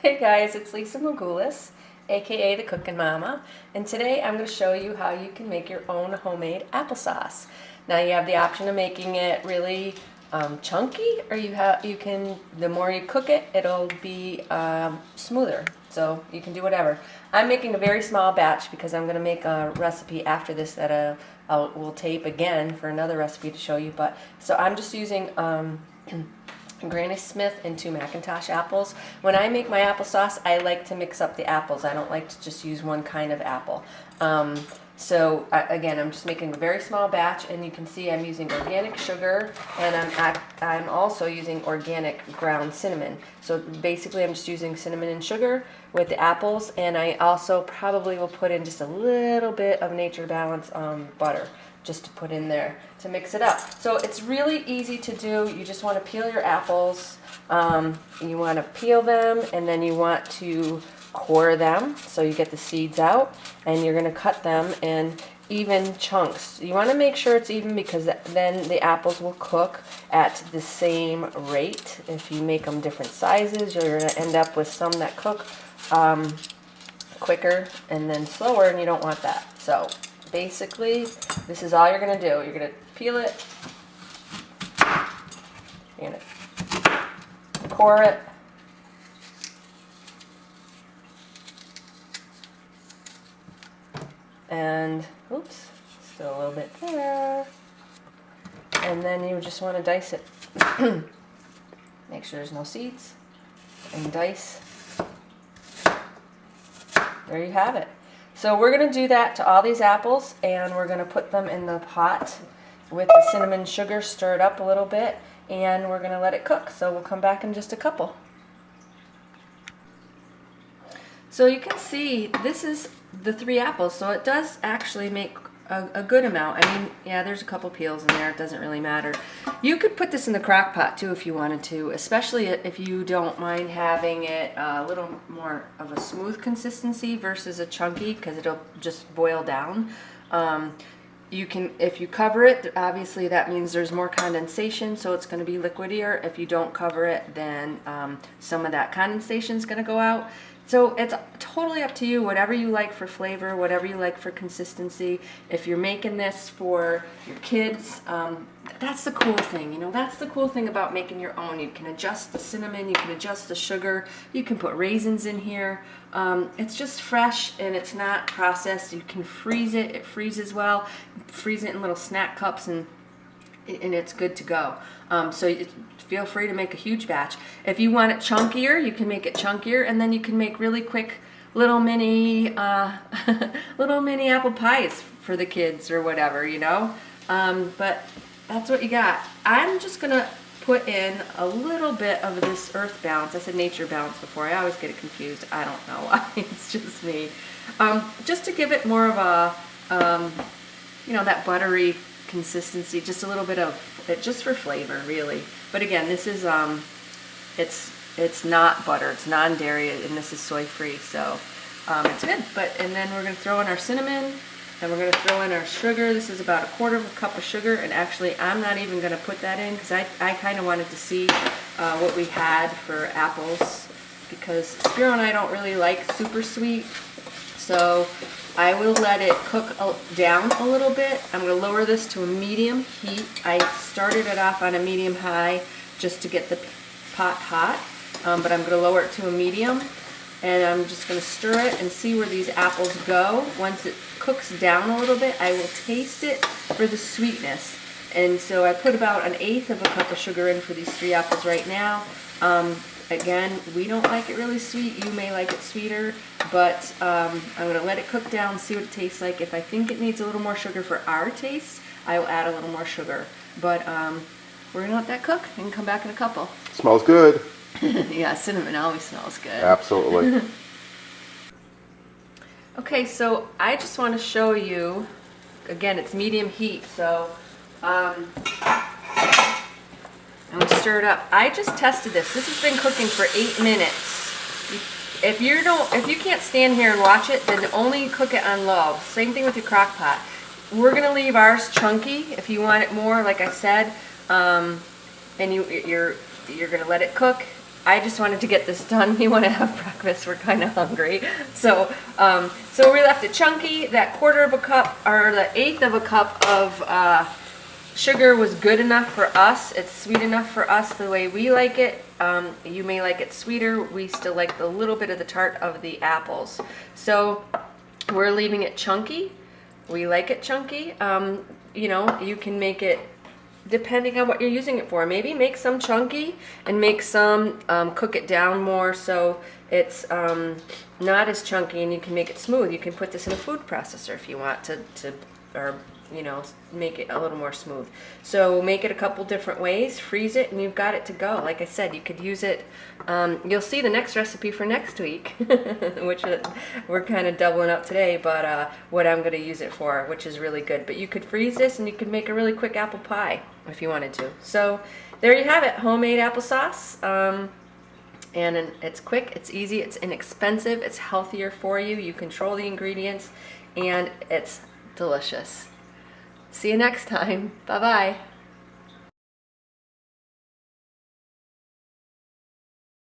Hey guys, it's Lisa Magoulas, aka the Cookin' Mama, and today I'm going to show you how you can make your own homemade applesauce. Now you have the option of making it really chunky, or you can, the more you cook it, it'll be smoother. So you can do whatever. I'm making a very small batch because I'm going to make a recipe after this that we'll tape again for another recipe to show you. But so I'm just using Granny Smith and 2 McIntosh apples. When I make my applesauce, I like to mix up the apples. I don't like to just use one kind of apple. Again, I'm just making a very small batch, and you can see I'm using organic sugar, and I'm also using organic ground cinnamon. So basically I'm just using cinnamon and sugar with the apples, and I also probably will put in just a little bit of Nature Balance butter just to put in there to mix it up. So it's really easy to do. You just want to peel your apples. You want to peel them, and then you want to core them so you get the seeds out, and you're going to cut them in even chunks. You want to make sure it's even, because then the apples will cook at the same rate. If you make them different sizes, you're going to end up with some that cook quicker and then slower, and you don't want that. So basically, this is all you're going to do. You're going to peel it, you're going to core it, and oops, still a little bit there, and then you just want to dice it. Make sure there's no seeds, and dice. There you have it. So we're going to do that to all these apples, and we're going to put them in the pot with the cinnamon sugar stirred up a little bit, and we're going to let it cook. So we'll come back in just a couple. So you can see this is the 3 apples, so it does actually make a good amount. I mean, yeah, there's a couple peels in there. It doesn't really matter. You could put this in the crock pot too if you wanted to, especially if you don't mind having it a little more of a smooth consistency versus a chunky, because it'll just boil down. You can, if you cover it, obviously that means there's more condensation, so it's going to be liquidier. If you don't cover it, then some of that condensation is going to go out. So it's totally up to you, whatever you like for flavor, whatever you like for consistency. If you're making this for your kids, that's the cool thing, you know, that's the cool thing about making your own. You can adjust the cinnamon, you can adjust the sugar, you can put raisins in here. It's just fresh, and it's not processed. You can freeze it, it freezes well. Freeze it in little snack cups, and it's good to go. Feel free to make a huge batch. If you want it chunkier, you can make it chunkier, and then you can make really quick little mini little mini apple pies for the kids or whatever, you know. But that's what you got. I'm just gonna put in a little bit of this Earth Balance. I said Nature Balance before. I always get it confused. I don't know why. It's just me. Just to give it more of a you know, that buttery consistency, just a little bit of it, just for flavor, really. But again, this is it's not butter, it's non-dairy, and this is soy-free, so it's good. And then we're going to throw in our cinnamon, and we're going to throw in our sugar. This is about 1/4 cup of sugar, and actually I'm not even going to put that in, because I kind of wanted to see what we had for apples, because Spiro and I don't really like super sweet, so I will let it cook down a little bit. I'm going to lower this to a medium heat. I started it off on a medium-high just to get the pot hot, but I'm going to lower it to a medium, and I'm just going to stir it and see where these apples go. Once it cooks down a little bit, I will taste it for the sweetness. And so I put about 1/8 cup of sugar in for these 3 apples right now. Again, we don't like it really sweet. You may like it sweeter, but I'm going to let it cook down, see what it tastes like. If I think it needs a little more sugar for our taste, I will add a little more sugar. But we're going to let that cook and come back in a couple. Smells good. Yeah, cinnamon always smells good. Absolutely. Okay, so I just want to show you, again, it's medium heat, so I'm going to stir it up. I just tested this. This has been cooking for 8 minutes. If you can't stand here and watch it, then only cook it on low. Same thing with your crock pot. We're going to leave ours chunky if you want it more, like I said, and you're going to let it cook I just wanted to get this done. We want to have breakfast. We're kind of hungry. So so we left it chunky. That quarter of a cup, or the eighth of a cup of sugar was good enough for us. It's sweet enough for us the way we like it. You may like it sweeter. We still like the little bit of the tart of the apples. So we're leaving it chunky. We like it chunky. You know, you can make it depending on what you're using it for. Maybe make some chunky and make some cook it down more so it's not as chunky, and you can make it smooth. You can put this in a food processor if you want to or you know, make it a little more smooth. So make it a couple different ways, freeze it, and you've got it to go. Like I said, you could use it, you'll see the next recipe for next week, which we're kind of doubling up today, but what I'm going to use it for, which is really good. But you could freeze this and you could make a really quick apple pie if you wanted to. So there you have it, homemade applesauce. And it's quick, it's easy, it's inexpensive, it's healthier for you, you control the ingredients, and it's delicious. See you next time. Bye-bye.